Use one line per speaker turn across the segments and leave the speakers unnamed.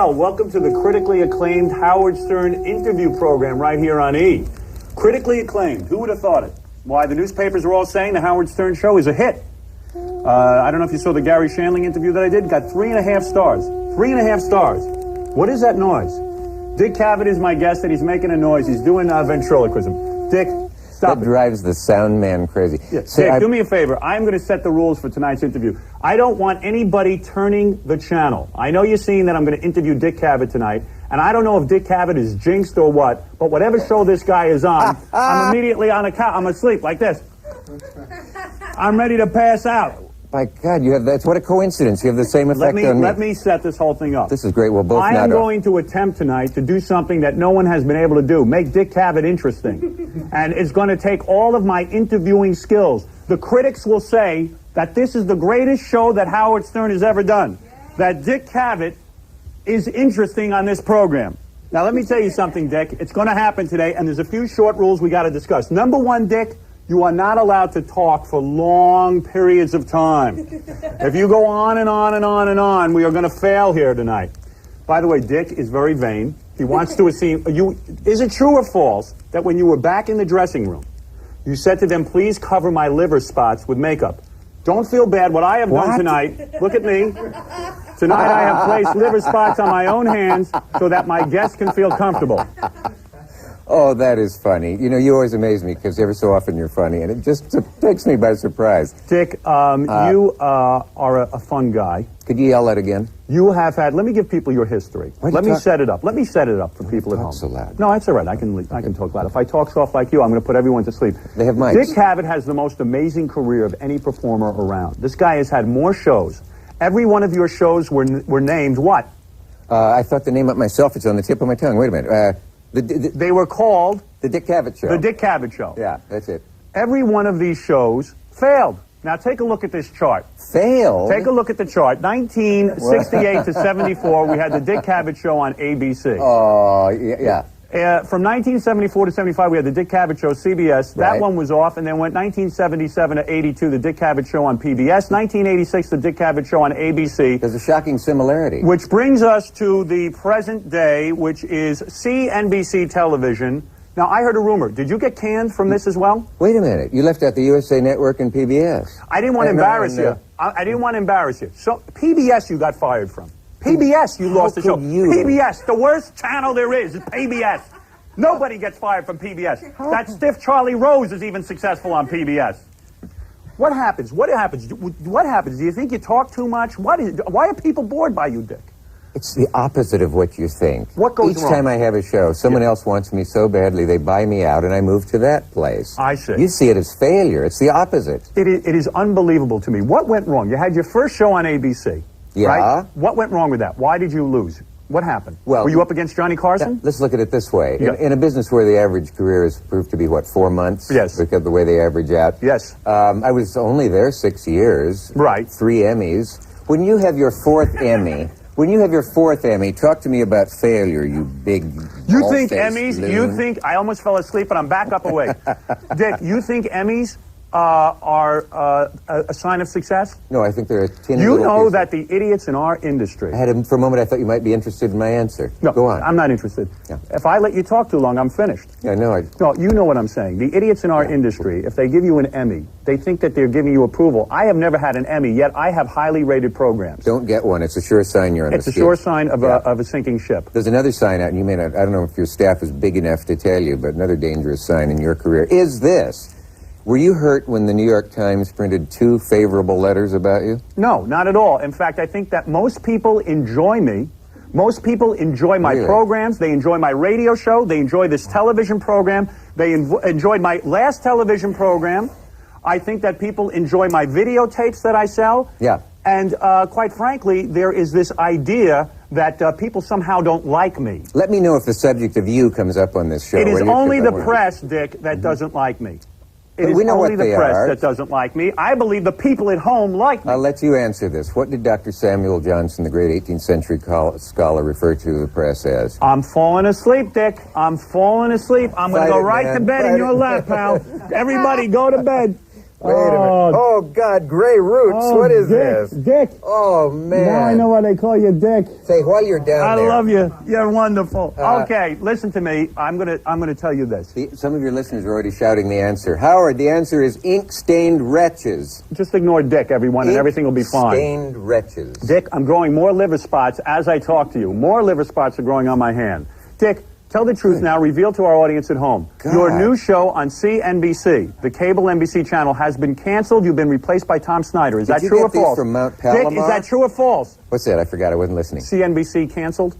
Welcome to the critically acclaimed Howard Stern interview program right here on E! Critically acclaimed. Who would have thought it? Why, the newspapers are all saying the Howard Stern show is a hit. I don't know if you saw the Gary Shandling interview that I did. Got 3.5 stars. 3.5 stars. What is that noise? Dick Cavett is my guest, and he's making a noise. He's doing ventriloquism. Dick, stop it.
That drives the sound man crazy.
Yeah. Dick, do me a favor. I'm going to set the rules for tonight's interview. I don't want anybody turning the channel. I know you're seeing that I'm going to interview Dick Cavett tonight, and I don't know if Dick Cavett is jinxed or what, but whatever show this guy is on, I'm immediately on a couch. I'm asleep like this. I'm ready to pass out.
My God, that's what a coincidence. You have the same effect on me.
Let me set this whole thing up.
This is great. We'll both
I am going to attempt tonight to do something that no one has been able to do. Make Dick Cavett interesting. And it's going to take all of my interviewing skills. The critics will say that this is the greatest show that Howard Stern has ever done. That Dick Cavett is interesting on this program. Now, let me tell you something, Dick. It's going to happen today, and there's a few short rules we got to discuss. Number one, Dick, you are not allowed to talk for long periods of time. If you go on and on and on and on, we are going to fail here tonight. By the way, Dick is very vain. He wants to see you. Is it true or false that when you were back in the dressing room, you said to them, please cover my liver spots with makeup? Don't feel bad. What I have done tonight, look at me. Tonight I have placed liver spots on my own hands so that my guests can feel comfortable.
Oh, that is funny. You know, you always amaze me because every so often you're funny, and it just takes me by surprise.
Dick, you are a fun guy.
Could you yell that again?
You have had. Let me give people your history. Let me set it up. Let me set it up for people at home.
So loud.
No, that's all right. I can talk loud. If I talk soft like you, I'm going to put everyone to sleep.
They have mics.
Dick Cavett has the most amazing career of any performer around. This guy has had more shows. Every one of your shows were named what?
I thought the name up myself. It's on the tip of my tongue. Wait a minute.
They were called
The Dick Cavett Show.
The Dick Cavett Show.
Yeah, that's it.
Every one of these shows failed. Now take a look at this chart.
Failed?
Take a look at the chart. 1968 to 74, we had The Dick Cavett Show on ABC.
Oh, yeah.
From 1974 to 75, we had The Dick Cavett Show, CBS. That
Right.
one was off, and then went 1977 to 82, The Dick Cavett Show on PBS. 1986, The Dick Cavett Show on ABC.
There's a shocking similarity.
Which brings us to the present day, which is CNBC television. Now, I heard a rumor. Did you get canned from this as well?
Wait a minute. You left out the USA Network and PBS.
I didn't want to embarrass you. I didn't want to embarrass you. So, PBS you got fired from. PBS, you lost the show. PBS, the worst channel there is PBS. Nobody gets fired from PBS. That stiff Charlie Rose is even successful on PBS. What happens? What happens? What happens? Do you think you talk too much? Why are people bored by you, Dick?
It's the opposite of what you think.
What goes
Each
wrong?
time I have a show, someone else wants me so badly, they buy me out, and I move to that place.
I see.
You see it as failure. It's the opposite.
It is unbelievable to me. What went wrong? You had your first show on ABC.
Yeah.
Right? What went wrong with that? Why did you lose? What happened?
Well,
were you up against Johnny Carson?
Let's look at it this way.
Yeah.
In a business where the average career is proved to be, what, 4 months?
Yes.
Because of the way they average out?
Yes.
I was only there 6 years.
Right.
3 Emmys. When you have your 4th Emmy... When you have your 4th Emmy, talk to me about failure, you big...
You think Emmys, you think... I almost fell asleep, but I'm back up awake. Dick, you think Emmys are a sign of success?
No, I think they're a tin.
You know that the idiots in our industry...
For a moment, I thought you might be interested in my answer.
No,
go on.
I'm not interested.
Yeah.
If I let you talk too long, I'm finished.
Yeah, no,
No, you know what I'm saying. The idiots in our industry, if they give you an Emmy, they think that they're giving you approval. I have never had an Emmy, yet I have highly rated programs.
Don't get one. It's a sure sign you're on
It's
the
a sure sign of,
Yeah.
of a sinking ship.
There's another sign out, and you may not... I don't know if your staff is big enough to tell you, but another dangerous sign in your career is this. Were you hurt when the New York Times printed 2 favorable letters about you?
No, not at all. In fact, I think that most people enjoy me. Most people enjoy my
Really?
programs. They enjoy my radio show. They enjoy this television program. They enjoyed my last television program. I think that people enjoy my videotapes that I sell.
Yeah.
And quite frankly, there is this idea that people somehow don't like me.
Let me know if the subject of you comes up on this show.
It is
will you?
only
'Cause I
the
wanna-
press, Dick, that doesn't like me. It
But
is
we know
only
what
the
they
press
are.
that doesn't like me. I believe the people at home like me.
I'll let you answer this. What did Dr. Samuel Johnson, the great 18th century scholar, refer to the press as?
I'm falling asleep, Dick. I'm falling asleep. I'm going to
Fight
go
it,
right
man.
to bed
Fight
in your
it.
lap, pal. Everybody go to bed.
Wait a minute. Oh, God, Gray Roots. What is this?
Dick.
Oh, man.
Now I know why they call you Dick.
Say, while you're down
I
there.
love you. You're wonderful. Okay, listen to me. I'm gonna tell you this.
Some of your listeners are already shouting the answer. Howard, the answer is ink-stained wretches.
Just ignore Dick, everyone, and everything will be fine.
Ink-stained wretches.
Dick, I'm growing more liver spots as I talk to you. More liver spots are growing on my hand. Dick, tell the truth now. Reveal to our audience at home.
God.
Your new show on CNBC, the cable NBC channel, has been canceled. You've been replaced by Tom Snyder. Is that
you
true
get
or
these
false?
from Mount
Dick,
Palomar?
is that true or false?
What's that? I forgot. I wasn't listening.
CNBC canceled?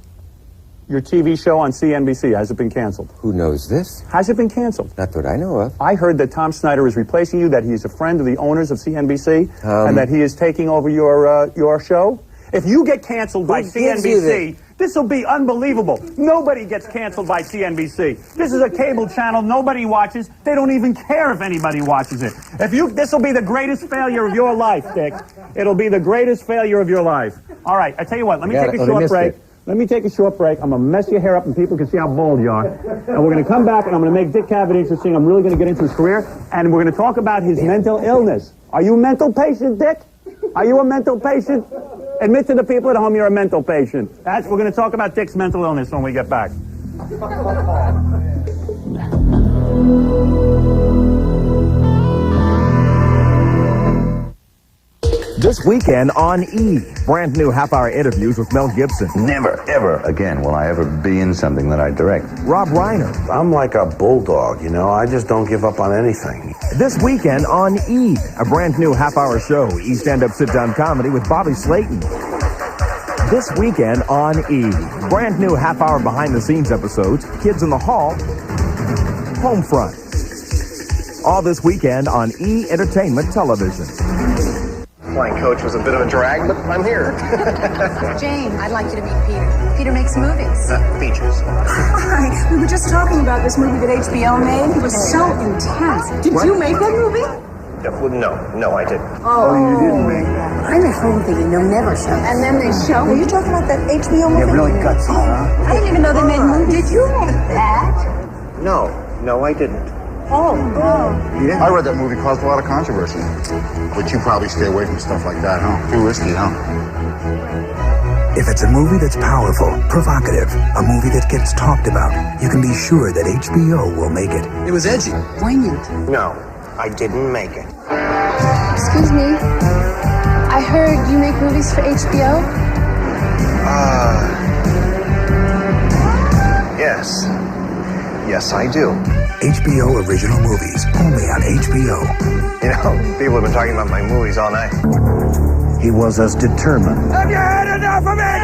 Your TV show on CNBC, has it been canceled?
Who knows this?
Has it been canceled?
Not that I know of.
I heard that Tom Snyder is replacing you, that he's a friend of the owners of CNBC, and that he is taking over your show. If you get canceled by
Who gives you
CNBC, this will be unbelievable. Nobody gets canceled by CNBC. This is a cable channel nobody watches. They don't even care if anybody watches it. This will be the greatest failure of your life, Dick. It'll be the greatest failure of your life. All right, I tell you what, let me take a short break. Let me take a short break. I'm going to mess your hair up and people can see how bald you are. And we're going to come back and I'm going to make Dick Cavett interesting. I'm really going to get into his career. And we're going to talk about his mental illness. Are you a mental patient, Dick? Are you a mental patient? Admit to the people at home you're a mental patient. We're going to talk about Dick's mental illness when we get back.
This weekend on E! Brand new half-hour interviews with Mel Gibson,
Never, ever again will I ever be in something that I direct.
Rob Reiner.
I'm like a bulldog, you know? I just don't give up on anything.
This weekend on E! A brand new half-hour show, E! Stand-up sit-down comedy with Bobby Slayton. This weekend on E! Brand new half-hour behind-the-scenes episodes, Kids in the Hall, Homefront. All this weekend on E! Entertainment Television.
Flying coach was a bit of a drag, but I'm here.
Jane, I'd like you to meet Peter. Peter makes movies.
Features.
Hi, we were just talking about this movie that HBO made. It was so intense. Did you make that movie?
No, I didn't.
Oh, you didn't make it.
I'm at home thinking they'll never show.
And then they show. Were you talking about that HBO movie?
Really gutsy, huh?
I didn't even know they made movies. Did you make that?
No, I didn't.
Oh.
I read that movie caused a lot of controversy. But you probably stay away from stuff like that, huh? Too risky, huh?
If it's a movie that's powerful, provocative, a movie that gets talked about, you can be sure that HBO will make it.
It was edgy.
Poignant.
No, I didn't make it.
Excuse me. I heard you make movies for HBO?
Yes. Yes, I do.
HBO original movies, only on HBO.
You know, people have been talking about my movies all night.
He was as determined
Have you had enough of it?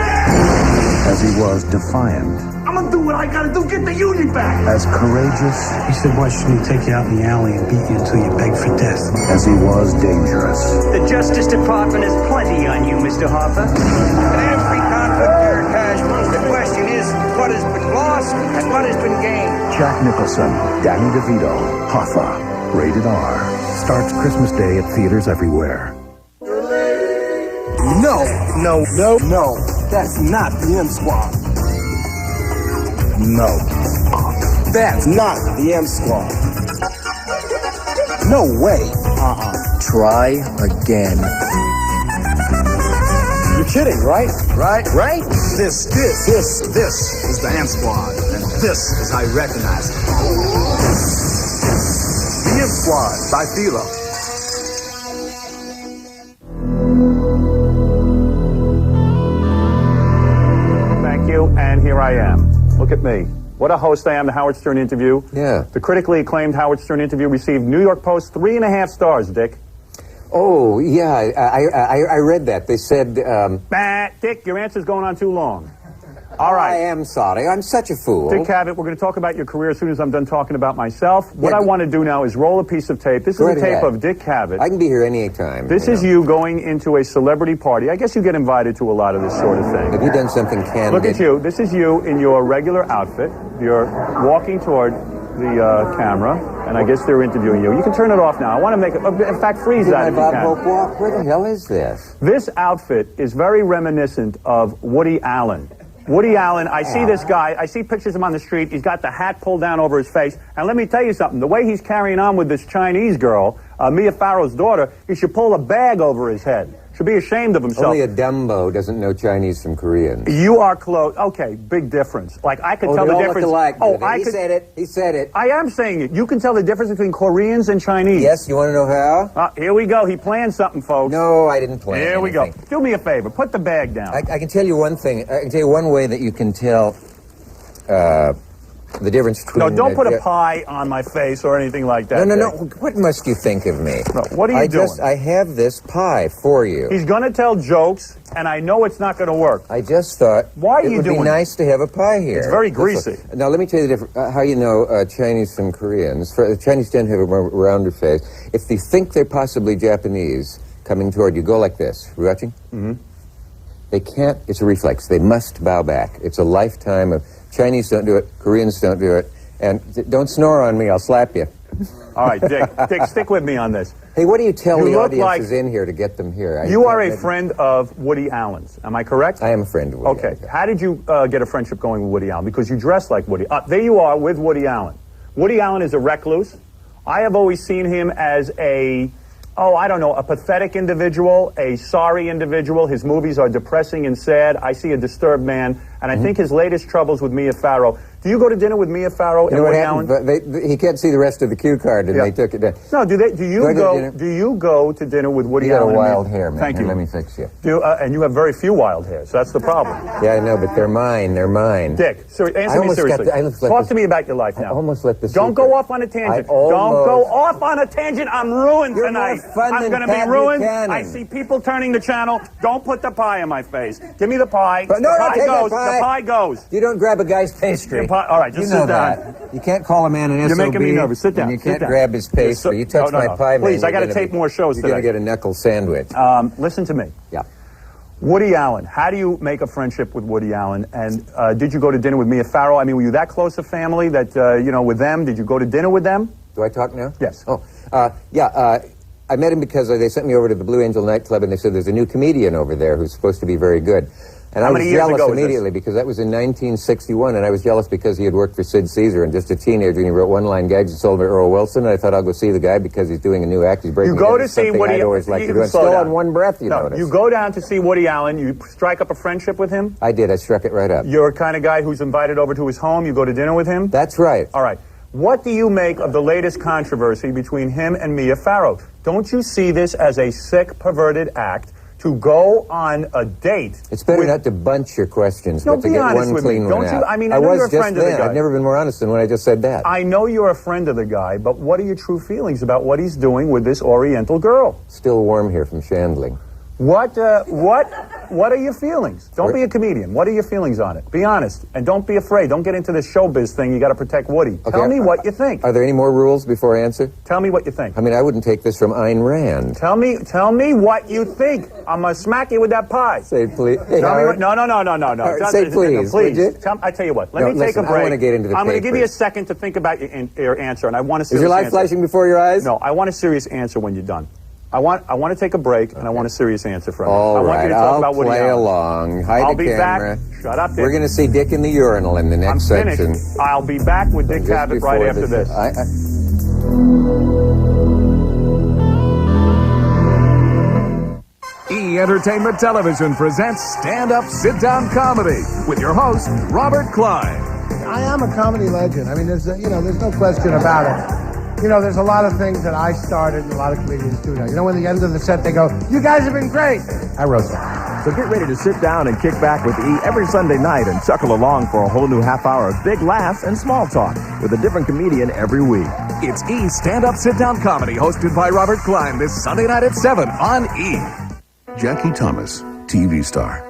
as he was defiant,
I'm gonna do what I gotta do, get the union back.
as courageous
He said, why shouldn't he take you out in the alley and beat you until you beg for death?
as he was dangerous.
The Justice Department has plenty on you, Mr. Harper. In every conflict there are casualties. The question is, what has been lost and what has been gained?
Jack Nicholson, Danny DeVito, Hoffa, rated R. Starts Christmas Day at theaters everywhere.
No. That's not the M Squad.
No.
That's not the M Squad. No way.
Try again.
You're kidding, right? Right? This is the M Squad, and this is how you recognize it. The M Squad by Philo.
Thank you, and here I am. Look at me. What a host I am, the Howard Stern interview.
Yeah.
The critically acclaimed Howard Stern interview received New York Post 3.5 stars, Dick.
Oh, yeah, I read that. They said,
Dick, your answer's going on too long. All right.
I am sorry. I'm such a fool.
Dick Cavett, we're going to talk about your career as soon as I'm done talking about myself. What I want to do now is roll a piece of tape. This is a tape of Dick Cavett.
I can be here any time.
This is you going into a celebrity party. I guess you get invited to a lot of this sort of thing.
Have you done something candid?
Look at you. This is you in your regular outfit. You're walking toward the camera, and I guess they're interviewing you. You can turn it off now. I want to make it, in fact, freeze that if you
Bob
can.
Hope walk? Where the hell is this?
This outfit is very reminiscent of Woody Allen. Woody Allen, I see this guy, I see pictures of him on the street, he's got the hat pulled down over his face, and let me tell you something, the way he's carrying on with this Chinese girl, Mia Farrow's daughter, he should pull a bag over his head. Should be ashamed of himself.
Only a Dumbo doesn't know Chinese from Korean.
You are close. Okay, big difference. Like, I could tell the difference.
Alike,
he
said it. He said it.
I am saying it. You can tell the difference between Koreans and Chinese.
Yes, you want to know how?
Here we go. He planned something, folks.
No, I didn't plan
Here we
anything.
go. Do me a favor. Put the bag down.
I can tell you one thing. I can tell you one way that you can tell the difference between...
No, don't put a pie on my face or anything like that.
No. What must you think of me?
No, what are you doing?
I have this pie for you.
He's going to tell jokes, and I know it's not going to work.
I just thought
Why are
it
you
would
doing
be nice to have a pie here.
It's very greasy.
Now, let me tell you the difference. How you know Chinese from Koreans. The Chinese tend to have a more rounder face. If they think they're possibly Japanese coming toward you, go like this. Are you watching? Mm-hmm. They can't. It's a reflex. They must bow back. It's a lifetime of... Chinese don't do it. Koreans don't do it. And don't snore on me, I'll slap you.
All right, Dick. Dick, stick with me on this.
Hey, what do you tell the audiences
like
in here to get them here?
You are a friend of Woody Allen's. Am I correct?
I am a friend of Woody Allen.
Okay. How did you get a friendship going with Woody Allen? Because you dress like Woody. There you are with Woody Allen. Woody Allen is a recluse. I have always seen him as a pathetic individual, a sorry individual. His movies are depressing and sad. I see a disturbed man, and I think his latest troubles with Mia Farrow. Do you go to dinner with Mia Farrow and Woody Allen?
He can't see the rest of the cue card, and they took it down.
No, do you go to dinner with Woody Allen?
You got a wild hair, man.
Thank you.
Let me fix you.
And you have very few wild hairs. That's the problem.
Yeah, I know, but they're mine. They're mine.
Dick, answer me seriously. Talk to me about your life now.
I almost let this.
Don't go off on a tangent. Don't go off on a tangent. I'm ruined tonight. I'm going to be ruined. I see people turning the channel. Don't put the pie in my face. Give me the pie.
But no,
The pie goes.
You don't grab a guy's pastry.
All right, just sit down.
You can't call a man an SOB.
You're making me nervous. Sit down.
And you can't grab his pastry. You touch my pie, man.
Please, I got to tape more shows today.
You're going to get a knuckle sandwich.
Listen to me.
Yeah.
Woody Allen. How do you make a friendship with Woody Allen? And did you go to dinner with Mia Farrow? I mean, were you that close a family that, with them? Did you go to dinner with them?
Do I talk now?
Yes.
I met him because they sent me over to the Blue Angel nightclub, and they said there's a new comedian over there who's supposed to be very good. And I was jealous immediately because that was in 1961, and I was jealous because he had worked for Sid Caesar and just a teenager, and he wrote one-line gags and sold them to Earl Wilson, and I thought I'll go see the guy because he's doing a new act. He's breaking.
You go to see Woody.
I'd always like to do. Still on one breath, you notice.
You go down to see Woody Allen. You strike up a friendship with him.
I did. I struck it right up.
You're a kind of guy who's invited over to his home. You go to dinner with him.
That's right.
All right. What do you make of the latest controversy between him and Mia Farrow? Don't you see this as a sick, perverted act to go on a date?
It's better not to bunch your questions, but to get one clean one out.
I mean, I know you're a friend of the guy.
I've never been more honest than when I just said that.
I know you're a friend of the guy, but what are your true feelings about what he's doing with this Oriental girl?
Still warm here from Chandling.
What are your feelings? Don't be a comedian. What are your feelings on it? Be honest, and don't be afraid. Don't get into this showbiz thing. You got to protect Woody. Okay. Tell me what you think.
Are there any more rules before I answer?
Tell me what you think.
I mean, I wouldn't take this from Ayn Rand.
Tell me what you think. I'm gonna smack you with that pie.
Say please. Hey,
no.
Say please.
Please. I tell you what. Let me take a break.
I want to get into the
I'm going to give you a second to think about your answer, and I want a serious answer.
Is your light flashing before your eyes?
No, I want a serious answer when you're done. I want to take a break, and I want a serious answer from you.
All right,
I want you to talk about Woody
play
Allen.
along. Hide
I'll
the
be
camera.
back. Shut up, Dick.
We're going to see Dick in the urinal in the next section.
I'll be back with Dick Cavett right after this.
E! Entertainment Television presents stand-up, sit-down comedy with your host, Robert Klein.
I am a comedy legend. I mean, there's no question about it. There's a lot of things that I started and a lot of comedians do now. When the end of the set they go, "You guys have been great." I wrote that.
So get ready to sit down and kick back with E! every Sunday night and chuckle along for a whole new half hour of big laughs and small talk with a different comedian every week. It's E! Stand-up, sit-down comedy hosted by Robert Klein this Sunday night at 7 on E!
Jackie Thomas, TV star.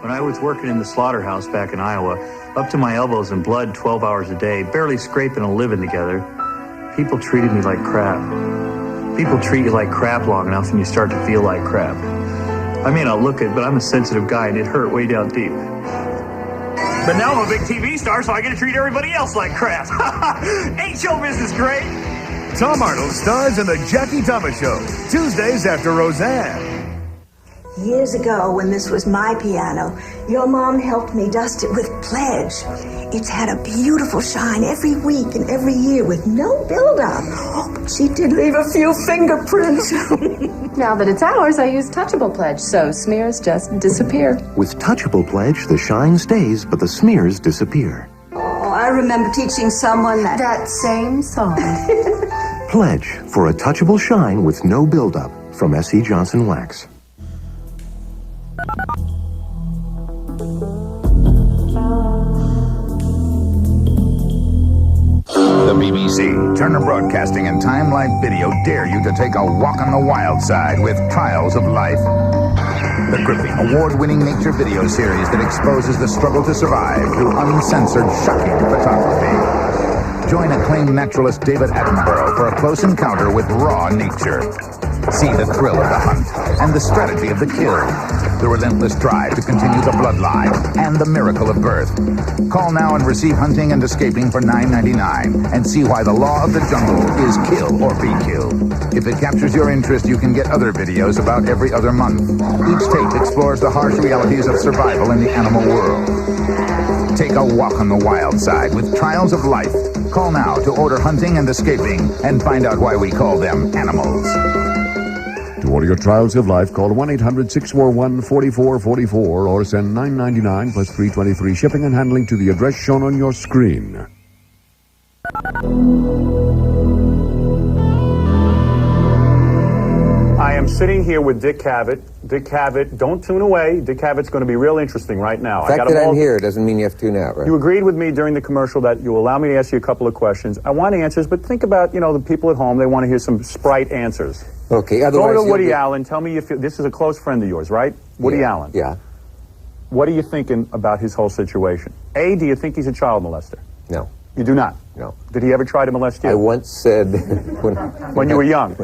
When I was working in the slaughterhouse back in Iowa, up to my elbows in blood 12 hours a day, barely scraping and living together, people treated me like crap. People treat you like crap long enough and you start to feel like crap. I may not look it, but I'm a sensitive guy and it hurt way down deep. But now I'm a big TV star, so I get to treat everybody else like crap. Ain't show business great?
Tom Arnold stars in The Jackie Thomas Show, Tuesdays after Roseanne.
Years ago, when this was my piano, your mom helped me dust it with Pledge. It's had a beautiful shine every week and every year with no build-up. Oh, but she did leave a few fingerprints.
Now that it's ours, I use Touchable Pledge, so smears just disappear.
With Touchable Pledge, the shine stays, but the smears disappear.
Oh, I remember teaching someone
that same song.
Pledge for a touchable shine with no buildup from S.C. Johnson Wax.
The BBC, Turner Broadcasting, and Time Life Video dare you to take a walk on the wild side with Trials of Life. The gripping, award-winning nature video series that exposes the struggle to survive through uncensored, shocking photography. Join acclaimed naturalist David Attenborough for a close encounter with raw nature. See the thrill of the hunt and the strategy of the kill, the relentless drive to continue the bloodline, and the miracle of birth. Call now and receive Hunting and Escaping for $9.99 and see why the law of the jungle is kill or be killed. If it captures your interest, you can get other videos about every other month. Each tape explores the harsh realities of survival in the animal world. Take a walk on the wild side with Trials of Life. Call now to order Hunting and Escaping and find out why we call them animals.
To order your Trials of Life, call 1-800-641-4444 or send $9.99 plus $3.23 shipping and handling to the address shown on your screen.
I am sitting here with Dick Cavett. Dick Cavett, don't tune away. Dick Cavett's going to be real interesting right now.
The fact that I'm here doesn't mean you have to tune out, right?
You agreed with me during the commercial that you allow me to ask you a couple of questions. I want answers, but think about, the people at home. They want to hear some Sprite answers.
Okay,
Go
otherwise...
to Woody Allen. Tell me if this is a close friend of yours, right? Woody Allen.
Yeah.
What are you thinking about his whole situation? A, do you think he's a child molester?
No.
You do not?
No.
Did he ever try to molest you?
I once said...
when you were young?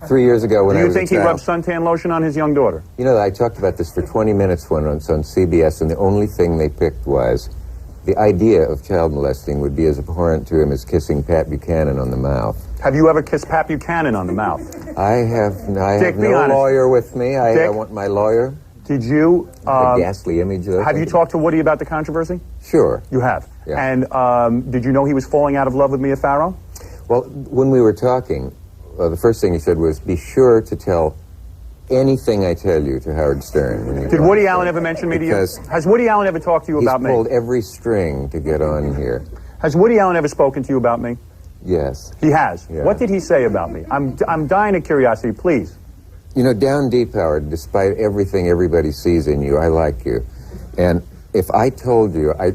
3 years ago when I was
Do you think he rubbed suntan lotion on his young daughter?
I talked about this for 20 minutes once on CBS, and the only thing they picked was the idea of child molesting would be as abhorrent to him as kissing Pat Buchanan on the mouth.
Have you ever kissed Pat Buchanan on the mouth?
I have
Dick,
no lawyer with me. I want my lawyer.
Did you...
the ghastly image of
Have you talked to Woody about the controversy?
Sure.
You have?
Yeah.
And did you know he was falling out of love with Mia Farrow?
Well, when we were talking, the first thing he said was, be sure to tell anything I tell you to Howard Stern.
Did Woody Allen ever mention me to you? Has Woody Allen ever talked to you about me?
He's pulled every string to get on here.
Has Woody Allen ever spoken to you about me?
Yes.
He has?
Yeah.
What did he say about me? I'm dying of curiosity, please.
Down deep, Howard, despite everything everybody sees in you, I like you. And if I told you, I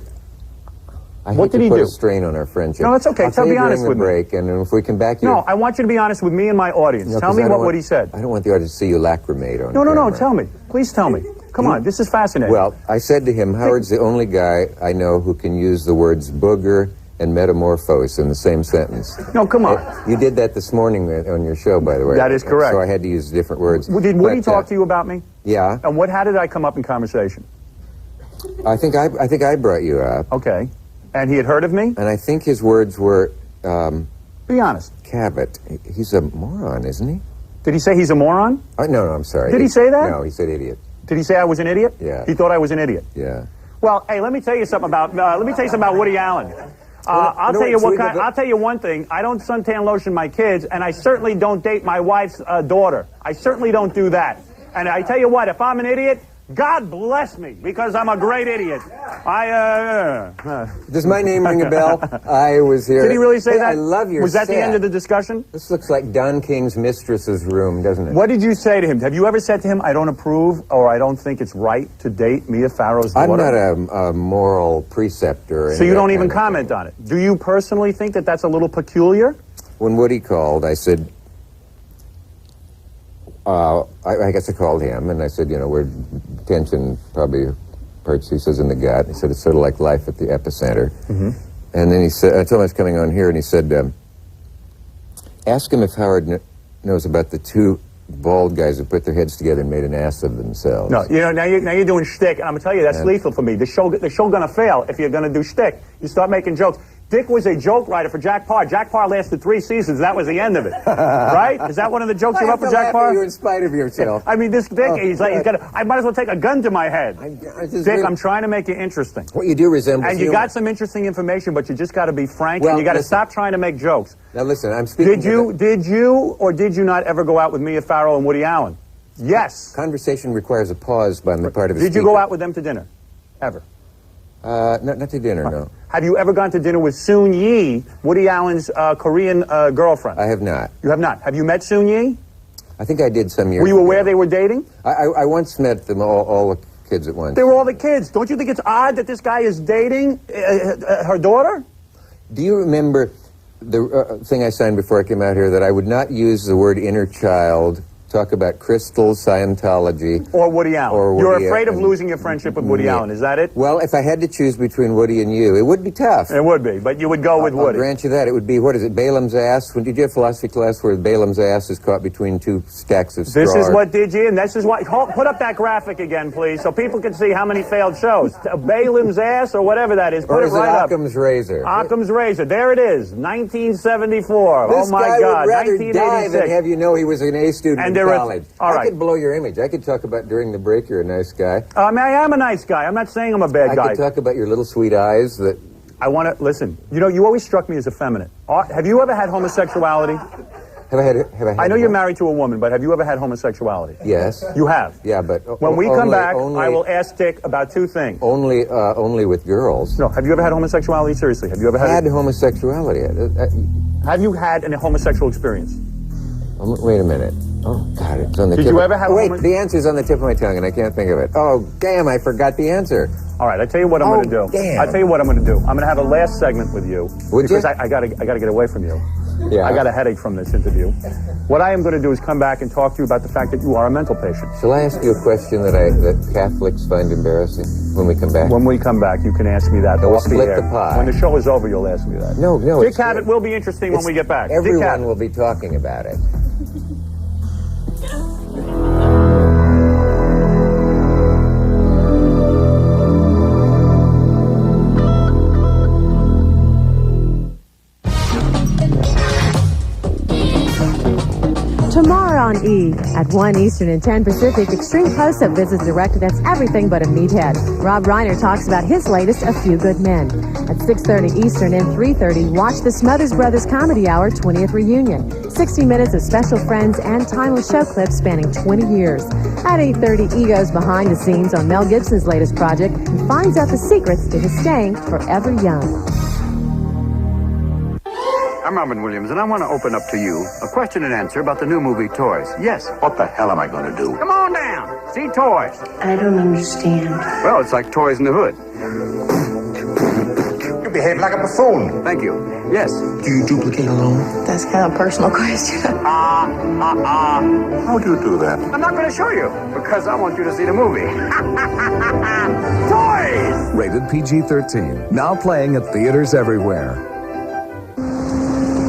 what did he
put
do?
A strain on our friendship.
No, that's okay.
I'll
Be honest with me.
Break, and if we come back here...
No, I want you to be honest with me and my audience.
No,
tell me what Woody said.
I don't want the audience to see you lacrimate on
No,
camera.
tell me. Please tell me. Come on, this is fascinating.
Well, I said to him, Howard's the only guy I know who can use the words booger and metamorphose in the same sentence.
No, come on.
You did that this morning on your show, by the way.
That is correct.
So I had to use different words.
Did Woody talk to you about me?
Yeah.
And how did I come up in conversation?
I think I brought you up.
Okay. And he had heard of me?
And I think his words were...
be honest.
Cavett. He's a moron, isn't he?
Did he say he's a moron?
No, I'm sorry.
Did he say that?
No, he said idiot.
Did he say I was an idiot?
Yeah.
He thought I was an idiot?
Yeah.
Well, hey, let me tell you something about Woody Allen. I'll tell you one thing. I don't suntan lotion my kids, and I certainly don't date my wife's daughter. I certainly don't do that. And I tell you what, if I'm an idiot, God bless me, because I'm a great idiot.
Does my name ring a bell? I was here.
Did he really say that?
I love your
Was that
set.
the end of the discussion?
This looks like Don King's mistress's room, doesn't it?
What did you say to him? Have you ever said to him, I don't approve or I don't think it's right to date Mia Farrow's daughter?
I'm not a moral preceptor.
So you don't even comment on it? Do you personally think that that's a little peculiar?
When Woody called, I said... I guess I called him, and I said, we're tension probably parts, he says, in the gut. He said it's sort of like life at the epicenter. And then he said, I told him I was coming on here, and he said, ask him if Howard knows about the two bald guys who put their heads together and made an ass of themselves.
No, you know, now you're doing shtick, and I'm gonna tell you, that's lethal for me. The show gonna fail if you're gonna do shtick. You start making jokes. Dick was a joke writer for Jack Parr. Jack Parr lasted 3 seasons. That was the end of it. Right? Is that one of the jokes you wrote for Jack Parr?
You in spite of yourself.
I mean, this Dick, he's got I might as well take a gun to my head. Dick, I'm trying to make you interesting.
What you do resembles
And you
humor.
got some interesting information, but you just got to be frank,
Well,
and you got to
listen.
stop trying to make jokes.
Now listen, I'm speaking
Did you or did you not ever go out with Mia Farrow and Woody Allen? Yes.
Conversation requires a pause on the part of the
Did you go out with them to dinner? Ever?
Not to dinner, no.
Have you ever gone to dinner with Soon Yi, Woody Allen's Korean girlfriend?
I have not.
You have not. Have you met Soon Yi?
I think I did some years
Were you
ago.
aware they were dating?
I once met them, all the kids at once.
They were all the kids. Don't you think it's odd that this guy is dating her daughter?
Do you remember the thing I signed before I came out here, that I would not use the word inner child, talk about crystal, Scientology...
Or Woody Allen.
Or Woody
You're afraid of
Allen.
losing your friendship with Woody Allen, is that it?
Well, if I had to choose between Woody and you, it would be tough.
It would be, but you would go with
I'll
Woody.
grant you that. It would be, what is it, Balaam's ass? Did you have philosophy class where Balaam's ass is caught between two stacks of straw?
This is what did you, and this is what... Put up that graphic again, please, so people can see how many failed shows. Balaam's ass or whatever that is. Put
Or
it
is
right up.
Occam's razor?
Occam's razor. There it is. 1974.
This
Oh, my
guy
God.
would rather die
1986.
than have you know he was an A student
And
in
there are-
college.
all right.
I could blow your image. I could talk about during the break you're a nice guy.
I am a nice guy. I'm not saying I'm a bad
I
guy.
could talk about your little sweet eyes that...
I want to... Listen, you know, you always struck me as effeminate. Have you ever had homosexuality?
Have I had
I know
what?
you're married to a woman, but have you ever had homosexuality?
Yes.
You have?
Yeah, but...
When we come
only-
back,
only-
I will ask Dick about 2 things.
Only with girls.
No, have you ever had homosexuality? Seriously, have you ever had...
homosexuality.
Have you had a homosexual experience?
Wait a minute. Oh, God, it's on the
Did
tip.
you ever have
Wait, the answer's on the tip of my tongue, and I can't think of it. Oh, damn, I forgot the answer.
All right, I tell you what I'm going to do.
Damn.
I tell you what I'm going to do. I'm going to have a last segment with you.
Would
because
you?
I got to get away from you.
Yeah.
I got a headache from this interview. What I am going to do is come back and talk to you about the fact that you are a mental patient.
Shall I ask you a question that Catholics find embarrassing when we come back?
When we come back, you can ask me that.
We'll
off the
split
air.
the pie.
When the show is over, you'll ask me that.
No.
Dick Cavett will be interesting when we get back. Dick
Everyone
Cavett.
will be talking about it.
Tomorrow on E! At 1 Eastern and 10 Pacific, Extreme Close-Up visits director that's everything but a meathead. Rob Reiner talks about his latest, A Few Good Men. At 6:30 Eastern and 3:30, watch the Smothers Brothers Comedy Hour 20th Reunion. 60 minutes of special friends and timeless show clips spanning 20 years. At 8:30, E! goes behind the scenes on Mel Gibson's latest project and finds out the secrets to his staying forever young.
I'm Robin Williams, and I want to open up to you a question and answer about the new movie Toys. Yes.
What the hell am I going to do?
Come on down. See Toys.
I don't understand.
Well, it's like Toys in the Hood.
You behave like a buffoon.
Thank you. Yes.
Do you duplicate alone?
That's kind of a personal question.
How do you do that?
I'm not going to show you because I want you to see the movie. Toys!
Rated PG-13. Now playing at theaters everywhere.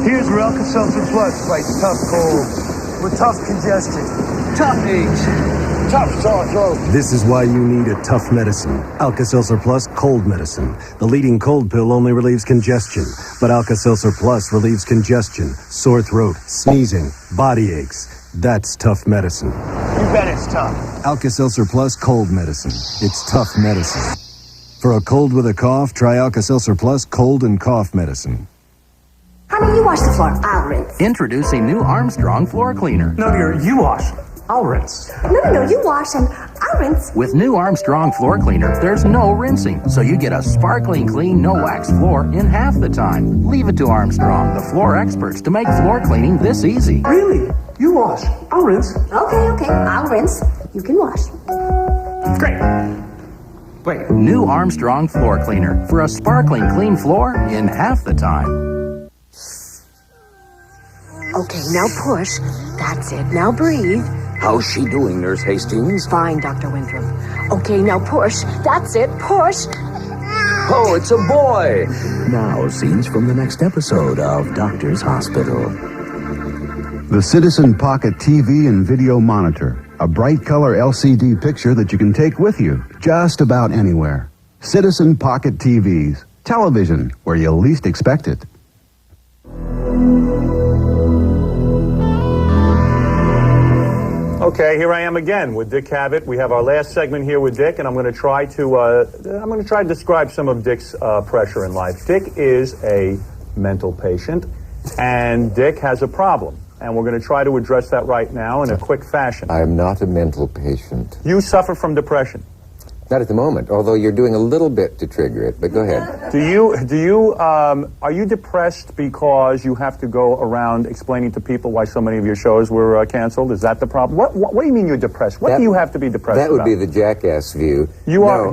Here's where Alka-Seltzer Plus fights tough colds with tough congestion, tough aches, tough sore throat.
This is why you need a tough medicine. Alka-Seltzer Plus Cold Medicine. The leading cold pill only relieves congestion, but Alka-Seltzer Plus relieves congestion, sore throat, sneezing, body aches. That's tough medicine.
You bet it's tough.
Alka-Seltzer Plus Cold Medicine. It's tough medicine. For a cold with a cough, try Alka-Seltzer Plus Cold and Cough Medicine.
Honey, you wash the floor. I'll rinse.
Introducing new Armstrong floor cleaner.
No, you wash. I'll rinse.
No, you wash and I'll rinse.
With new Armstrong floor cleaner, there's no rinsing, so you get a sparkling clean, no wax floor in half the time. Leave it to Armstrong, the floor experts, to make floor cleaning this easy.
Really? You wash. I'll rinse.
Okay, I'll rinse. You can wash.
Great. Wait.
New Armstrong floor cleaner for a sparkling clean floor in half the time.
Okay, now push. That's it. Now breathe.
How's she doing, Nurse Hastings?
Fine, Dr. Winthrop. Okay, now push. That's it, push.
Oh, it's a boy! Now, scenes from the next episode of Doctor's Hospital.
The Citizen Pocket TV and Video Monitor. A bright color LCD picture that you can take with you just about anywhere. Citizen Pocket TVs. Television where you least expect it.
Okay, here I am again with Dick Cavett. We have our last segment here with Dick, and I'm going to try to describe some of Dick's pressure in life. Dick is a mental patient, and Dick has a problem, and we're going to try to address that right now in a quick fashion.
I am not a mental patient.
You suffer from depression.
Not at the moment, although you're doing a little bit to trigger it, but go ahead.
Are you depressed because you have to go around explaining to people why so many of your shows were canceled? Is that the problem? What do you mean you're depressed? What do you have to be depressed about?
That would be the jackass view.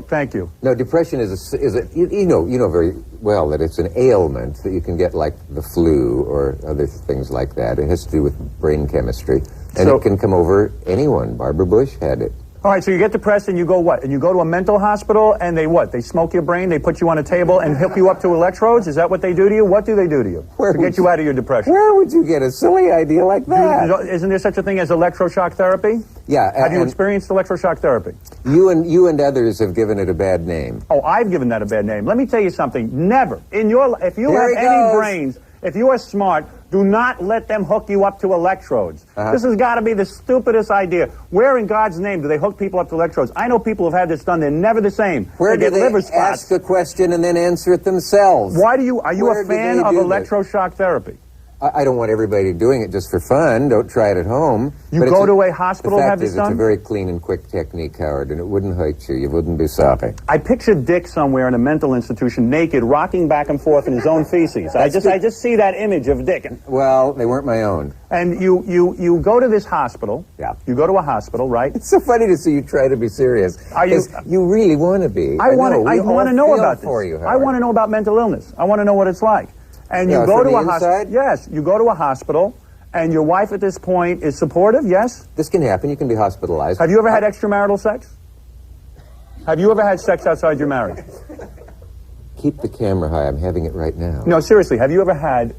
Thank you.
No, depression is you know very well that it's an ailment that you can get like the flu or other things like that. It has to do with brain chemistry. And it can come over anyone. Barbara Bush had it.
All right, so you get depressed and you go what? And you go to a mental hospital and they what? They smoke your brain, they put you on a table and hook you up to electrodes? Is that what they do to you? What do they do to you to get you out of your depression?
Where would you get a silly idea like that?
Isn't there such a thing as electroshock therapy?
Yeah.
Have you experienced electroshock therapy?
You and others have given it a bad name.
Oh, I've given that a bad name. Let me tell you something. Never. If you have any brains, if you are smart, do not let them hook you up to electrodes. This has got to be the stupidest idea. Where in God's name do they hook people up to electrodes? I know people have had this done. They're never the same.
Where do they
liver spots.
ask a question and then answer it themselves?
Are you a fan of electroshock therapy?
I don't want everybody doing it just for fun. Don't try it at home.
You go to a hospital and have this done?
It's a very clean and quick technique, Howard, and it wouldn't hurt you. You wouldn't be sorry.
I pictured Dick somewhere in a mental institution, naked, rocking back and forth in his own feces. I just see that image of Dick.
Well, they weren't my own.
And you go to this hospital.
Yeah.
You go to a hospital, right?
It's so funny to see you try to be serious. You really want to be.
I want to know about this.
For you, Howard.
I want to know about mental illness. I want to know what it's like. And you go to a hospital. Yes, you go to a hospital, and your wife at this point is supportive. Yes,
this can happen. You can be hospitalized.
Have you ever had extramarital sex? Have you ever had sex outside your marriage?
Keep the camera high. I'm having it right now.
No, seriously. Have you ever had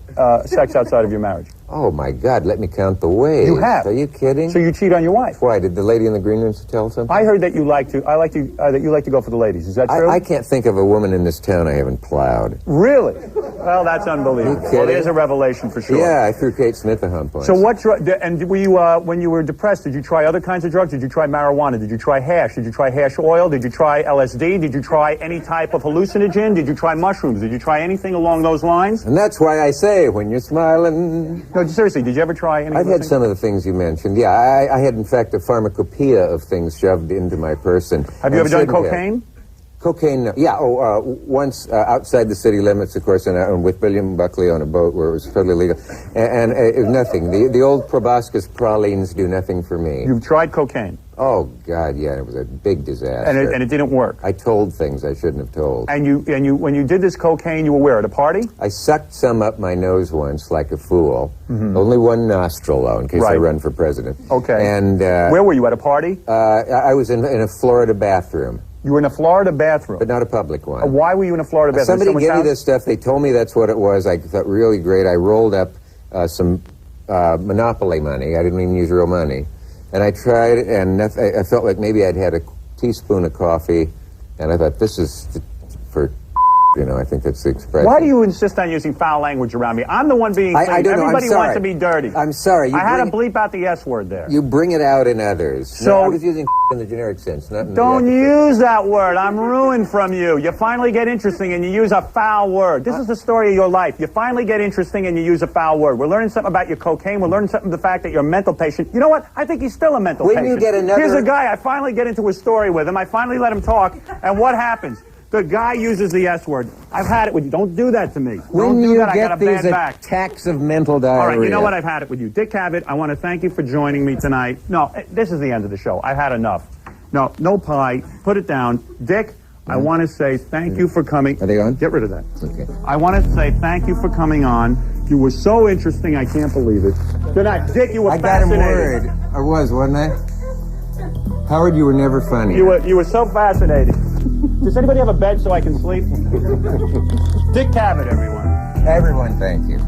sex outside of your marriage?
Oh my God! Let me count the ways.
You have.
Are you kidding?
So you cheat on your wife?
Why? Did the lady in the green room tell something?
I heard that you like to. That you like to go for the ladies. Is that true?
I can't think of a woman in this town I haven't plowed.
Really? Well, that's unbelievable. Well, there's a revelation for sure.
Yeah, I threw Kate Smith a hump once.
So and were you, when you were depressed, did you try other kinds of drugs? Did you try marijuana? Did you try hash? Did you try hash oil? Did you try LSD? Did you try any type of hallucinogen? Did you try mushrooms? Did you try anything along those lines?
And that's why I say, when you're smiling...
No, seriously, did you ever try any of those
I've had some of the things you mentioned. Yeah, I had, in fact, a pharmacopoeia of things shoved into my person.
Have you ever done cocaine?
Cocaine, no. Yeah, once outside the city limits, of course, and with William Buckley on a boat where it was totally legal. And it was nothing. The old proboscis pralines do nothing for me.
You've tried cocaine?
Oh, God, yeah, it was a big disaster.
And it didn't work?
I told things I shouldn't have told.
And you, when you did this cocaine, you were where, at a party?
I sucked some up my nose once, like a fool. Mm-hmm. Only one nostril, though, in case I run for president.
Okay.
And
where were you, at a party?
I was in a Florida bathroom.
You were in a Florida bathroom?
But not a public one.
Why were you in a Florida bathroom?
Somebody gave me this stuff. They told me that's what it was. I thought, really great. I rolled up some Monopoly money. I didn't even use real money. And I tried it, and I felt like maybe I'd had a teaspoon of coffee, and I thought, this is for, I think that's the expression.
Why do you insist on using foul language around me? I'm the one being clean.
I don't know.
Everybody wants to be dirty.
I'm sorry.
I had to bleep out the S word there.
You bring it out in others.
So,
no, I was using in the generic sense, not in
Don't use that word. I'm ruined from you. You finally get interesting and you use a foul word. This is the story of your life. You finally get interesting and you use a foul word. We're learning something about your cocaine. We're learning something about the fact that you're a mental patient. You know what? I think he's still a mental patient.
When you get another...
Here's a guy. I finally get into a story with him. I finally let him talk. And what happens? The guy uses the S word. I've had it with you. Don't do that to me.
When
Don't do that.
I
got a bad back.
Attacks of mental diarrhea.
All right, you know what? I've had it with you. Dick Cavett, I want to thank you for joining me tonight. No, this is the end of the show. I've had enough. No pie. Put it down. Dick, I want to say thank you for coming.
Are they on?
Get rid of that.
Okay.
I want to say thank you for coming on. You were so interesting, I can't believe it. Good night. Dick, you were fascinating.
I got him worried. I was, wasn't I? Howard, you were never funny.
You were so fascinating. Does anybody have a bed so I can sleep? Dick Cavett, everyone.
Everyone, thank you.